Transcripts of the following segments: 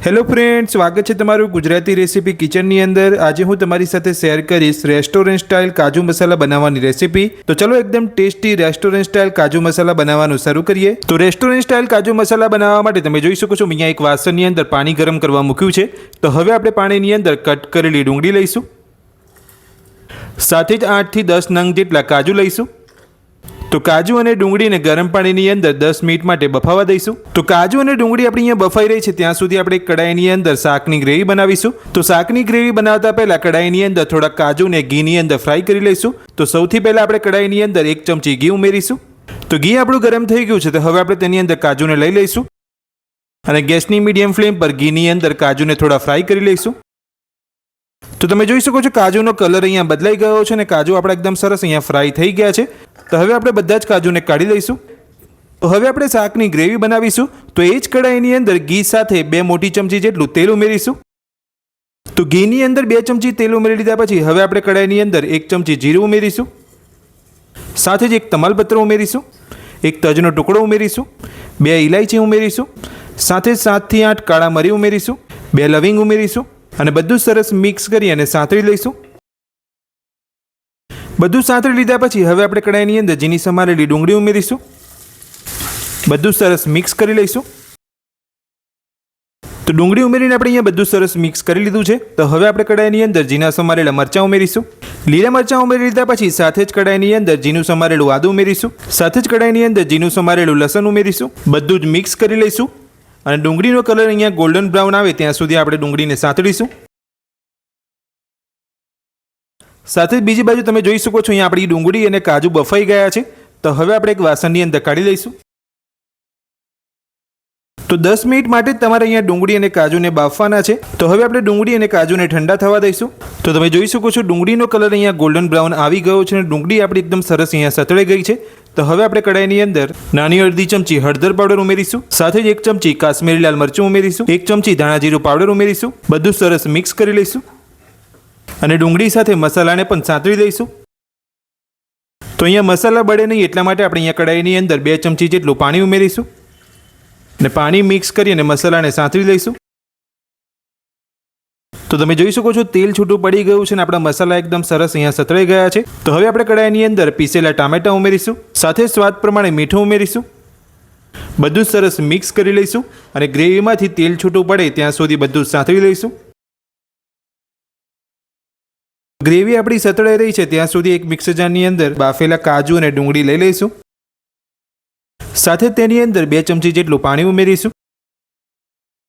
Hello friends, સ્વાગત છે તમારું ગુજરાતી રેસીપી કિચનની અંદર। આજે હું તમારી સાથે શેર કરીશ રેસ્ટોરન્ટ સ્ટાઇલ કાજુ મસાલા બનાવવાની રેસીપી। તો ચલો એકદમ ટેસ્ટી રેસ્ટોરન્ટ સ્ટાઇલ કાજુ મસાલા બનાવવાનું શરૂ કરીએ। તો રેસ્ટોરન્ટ સ્ટાઇલ કાજુ મસાલા બનાવવા માટે તમે જોઈ શકો છો અહીંયા એક વાસણની અંદર પાણી ગરમ કરવા મૂક્યું છે। તો હવે આપણે પાણીની અંદર કટ કરેલી ડુંગળી લઈશું, સાથે જ 8 થી 10 નંગ જેટલા કાજુ લઈશું। તો કાજુ અને ડુંગળીને ગરમ પાણીની અંદર 10 મિનિટ માટે બફાવા દઈશું। તો કાજુ અને ડુંગળી આપણી અહીંયા બફાઈ રહી છે ત્યાં સુધી આપણે કડાઈની અંદર શાકની ગ્રેવી બનાવીશું। તો શાકની ગ્રેવી બનાવતા પહેલાં કડાઈની અંદર થોડા કાજુને ઘીની અંદર ફ્રાય કરી લઈશું। તો સૌથી પહેલાં આપણે કડાઈની અંદર 1 ચમચી ઘી ઉમેરીશું। તો ઘી આપણું ગરમ થઈ ગયું છે, તો હવે આપણે તેની અંદર કાજુને લઈ લઈશું અને ગેસની મીડિયમ ફ્લેમ પર ઘીની અંદર કાજુને થોડા ફ્રાય કરી લઈશું। તો તમે જોઈ શકો છો કાજુનો કલર અહીંયા બદલાઈ ગયો છે અને કાજુ આપણા એકદમ સરસ અહીંયા ફ્રાય થઈ ગયા છે। તો હવે આપણે બધા જ કાજુને કાઢી લઈશું। તો હવે આપણે શાકની ગ્રેવી બનાવીશું। તો એ જ કડાઈની અંદર ઘી સાથે 2 મોટી ચમચી જેટલું તેલ ઉમેરીશું। તો ઘીની અંદર 2 ચમચી તેલ ઉમેરી લીધા પછી હવે આપણે કડાઈની અંદર 1 ચમચી જીરું ઉમેરીશું, સાથે જ 1 તમાલપત્ર ઉમેરીશું, 1 તજનો ટુકડો ઉમેરીશું, 2 ઇલાયચી ઉમેરીશું, સાથે જ 7 થી 8 કાળા મરી ઉમેરીશું, 2 લવિંગ ઉમેરીશું અને બધું સરસ મિક્સ કરી અને સાંતળી લઈશું। બધું સાંતળી લીધા પછી હવે આપણે કડાઈની અંદર ઝીણી સમારેલી ડુંગળી ઉમેરીશું, બધું સરસ મિક્સ કરી લઈશું। તો ડુંગળી ઉમેરીને આપણે અહીંયા બધું સરસ મિક્સ કરી લીધું છે। તો હવે આપણે કડાઈની અંદર ઝીણા સમારેલા મરચાં ઉમેરીશું, લીલા મરચાં ઉમેરી લીધા પછી સાથે જ કડાઈની અંદર ઝીણું સમારેલું આદું ઉમેરીશું, સાથે જ કડાઈની અંદર ઝીણું સમારેલું લસણ ઉમેરીશું, બધું જ મિક્સ કરી લઈશું અને ડુંગળીનો કલર અહીંયા ગોલ્ડન બ્રાઉન આવે ત્યાં સુધી આપણે ડુંગળીને સાંતળીશું। સાથે જ બીજી બાજુ તમે જોઈ શકો છો અહીંયા આપણી ડુંગળી અને કાજુ બફાઈ ગયા છે। તો હવે આપણે એક વાસણની અંદર કાઢી લઈશું। તો 10 મિનિટ માટે તમારે અહીંયા ડુંગળી અને કાજુને બાફવાના છે। તો હવે આપણે ડુંગળી અને કાજુને ઠંડા થવા દઈશું। તો તમે જોઈ શકો છો ડુંગળીનો કલર અહીંયા ગોલ્ડન બ્રાઉન આવી ગયો છે અને ડુંગળી આપણી એકદમ સરસ અહીંયા સતળાઈ ગઈ છે। તો હવે આપણે કડાઈની અંદર નાની અડધી ચમચી હળદર પાવડર ઉમેરીશું, સાથે જ 1 ચમચી કાશ્મીરી લાલ મરચું ઉમેરીશું, 1 ચમચી ધાણા જીરું પાવડર ઉમેરીશું, બધું સરસ મિક્સ કરી લઈશું અને ડુંગળી સાથે મસાલાને પણ સાંતળી દઈશું। તો અહીંયા મસાલા બળે નહીં એટલા માટે આપણે અહીંયા કડાઈની અંદર 2 ચમચી જેટલું પાણી ઉમેરીશું અને પાણી મિક્સ કરી અને મસાલાને સાંતળી લઈશું। તો તમે જોઈ શકો છો તેલ છૂટું પડી ગયું છે અને આપણા મસાલા એકદમ સરસ અહીંયા સતળાઈ ગયા છે। તો હવે આપણે કડાઈની અંદર પીસેલા ટામેટા ઉમેરીશું, સાથે સ્વાદ પ્રમાણે મીઠું ઉમેરીશું, બધું સરસ મિક્સ કરી લઈશું અને ગ્રેવીમાંથી તેલ છૂટું પડે ત્યાં સુધી બધું સાંતળી લઈશું। ગ્રેવી આપણી સતળાઈ રહી છે ત્યાં સુધી એક મિક્સર જારની અંદર બાફેલા કાજુ અને ડુંગળી લઈ લઈશું, સાથે તેની અંદર 2 ચમચી જેટલું પાણી ઉમેરીશું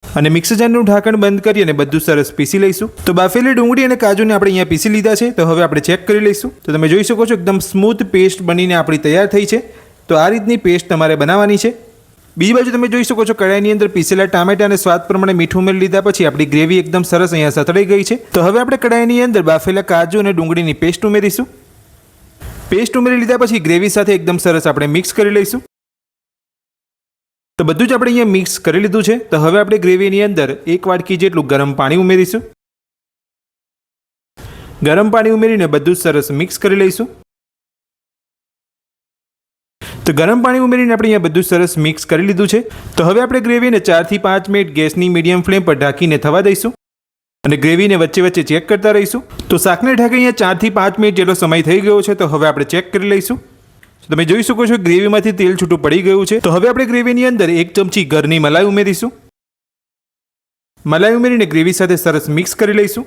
અને મિક્સર જારનું ઢાંકણ બંધ કરી અને બધું સરસ પીસી લઈશું। તો બાફેલી ડુંગળી અને કાજુને આપણે અહીંયા પીસી લીધા છે। તો હવે આપણે ચેક કરી લઈશું। તો તમે જોઈ શકો છો એકદમ સ્મૂથ પેસ્ટ બનીને આપણી તૈયાર થઈ છે। તો આ રીતની પેસ્ટ તમારે બનાવવાની છે। બીજી બાજુ તમે જોઈ શકો છો કડાઈની અંદર પીસેલા ટામેટા અને સ્વાદ પ્રમાણે મીઠું ઉમેરી લીધા પછી આપણી ગ્રેવી એકદમ સરસ અહીંયા સતળાઈ ગઈ છે। તો હવે આપણે કડાઈની અંદર બાફેલા કાજુ અને ડુંગળીની પેસ્ટ ઉમેરીશું। પેસ્ટ ઉમેરી લીધા પછી ગ્રેવી સાથે એકદમ સરસ આપણે મિક્સ કરી લઈશું। તો બધું જ આપણે અહીંયા મિક્સ કરી લીધું છે। તો હવે આપણે ગ્રેવીની અંદર 1 વાટકી જેટલું ગરમ પાણી ઉમેરીશું। ગરમ પાણી ઉમેરીને બધું સરસ મિક્સ કરી લઈશું। તો ગરમ પાણી ઉમેરીને આપણે અહીંયા બધું સરસ મિક્સ કરી લીધું છે। તો હવે આપણે ગ્રેવીને 4 થી 5 મિનિટ ગેસની મીડિયમ ફ્લેમ પર ઢાંકીને થવા દઈશું અને ગ્રેવીને વચ્ચે વચ્ચે ચેક કરતા રહીશું। તો શાકને ઢાંકી અહીંયા 4 થી 5 મિનિટ જેટલો સમય થઈ ગયો છે। તો હવે આપણે ચેક કરી લઈશું। તમે જોઈ શકો છો ગ્રેવીમાંથી તેલ છૂટું પડી ગયું છે। તો હવે આપણે ગ્રેવીની અંદર 1 ચમચી ઘરની મલાઈ ઉમેરીશું। મલાઈ ઉમેરીને ગ્રેવી સાથે સરસ મિક્સ કરી લઈશું।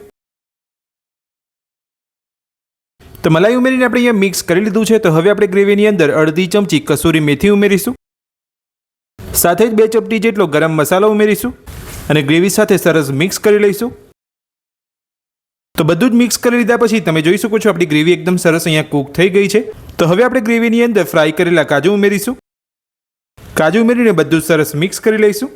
તો મલાઈ ઉમેરીને આપણે અહીંયા મિક્સ કરી લીધું છે। તો હવે આપણે ગ્રેવીની અંદર અડધી ચમચી કસૂરી મેથી ઉમેરીશું, સાથે જ 2 ચપટી જેટલો ગરમ મસાલો ઉમેરીશું અને ગ્રેવી સાથે સરસ મિક્સ કરી લઈશું। તો બધું જ મિક્સ કરી લીધા પછી તમે જોઈ શકો છો આપણી ગ્રેવી એકદમ સરસ અહીંયા કૂક થઈ ગઈ છે। તો હવે આપણે ગ્રેવીની અંદર ફ્રાય કરેલા કાજુ ઉમેરીશું, કાજુ ઉમેરીને બધું સરસ મિક્સ કરી લઈશું।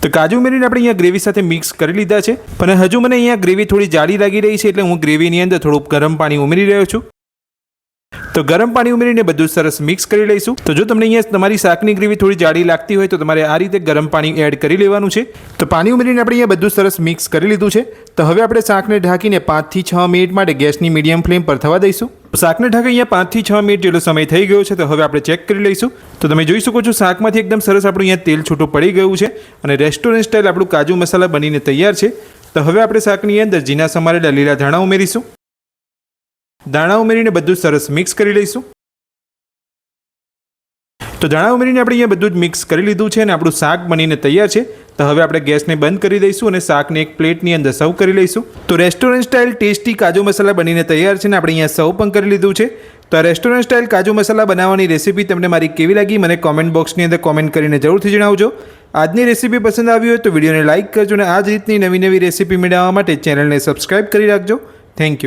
તો કાજુ ઉમેરીને આપણે અહીંયા ગ્રેવી સાથે મિક્સ કરી લીધા છે, પણ હજુ મને અહીંયા ગ્રેવી થોડી જાડી લાગી રહી છે એટલે હું ગ્રેવીની અંદર થોડું ગરમ પાણી ઉમેરી રહ્યો છું। તો ગરમ પાણી ઉમેરીને બધું સરસ મિક્સ કરી લઈશું। તો જો તમને અહીંયા તમારી શાકની ગ્રેવી થોડી જાડી લાગતી હોય તો તમારે આ રીતે ગરમ પાણી એડ કરી લેવાનું છે। તો પાણી ઉમેરીને આપણે અહીંયા બધું સરસ મિક્સ કરી લીધું છે। તો હવે આપણે શાકને ઢાંકીને 5 થી 6 મિનિટ માટે ગેસની મીડિયમ ફ્લેમ પર થવા દઈશું। શાકને ઢાંકી અહીંયા 5 થી 6 મિનિટ જેટલો સમય થઈ ગયો છે. તો હવે આપણે ચેક કરી લઈશું. તો તમે જોઈ શકો છો શાકમાંથી એકદમ સરસ આપણું અહીંયા તેલ છૂટું પડી ગયું છે અને રેસ્ટોરન્ટ સ્ટાઇલ આપણું કાજુ મસાલા બનીને તૈયાર છે. તો હવે આપણે શાકની અંદર ઝીણા સમારેલા લીલા ધાણા ઉમેરીશું. દાણા ઉમેરીને બધું સરસ મિક્સ કરી લઈશું. તો દાણા ઉમેરીને આપણે અહીંયા બધું જ મિક્સ કરી લીધું છે અને આપણું શાક બનીને તૈયાર છે. તો હવે આપણે ગેસને બંધ કરી દઈશું અને શાકને એક પ્લેટની અંદર સર્વ કરી લઈશું. તો રેસ્ટોરન્ટ સ્ટાઇલ ટેસ્ટી કાજુ મસાલા બનીને તૈયાર છે અને આપણે અહીંયા સર્વ પણ કરી લીધું છે. તો આ રેસ્ટોરન્ટ સ્ટાઇલ કાજુ મસાલા બનાવવાની રેસીપી તમને મારી કેવી લાગી મને કોમેન્ટ બોક્સની અંદર કોમેન્ટ કરીને જરૂરથી જણાવજો. આજની રેસીપી પસંદ આવી હોય તો વિડીયોને લાઇક કરજો અને આ જ રીતની નવી રેસીપી મેળવવા માટે ચેનલને સબસ્ક્રાઇબ કરી રાખજો. Thank you.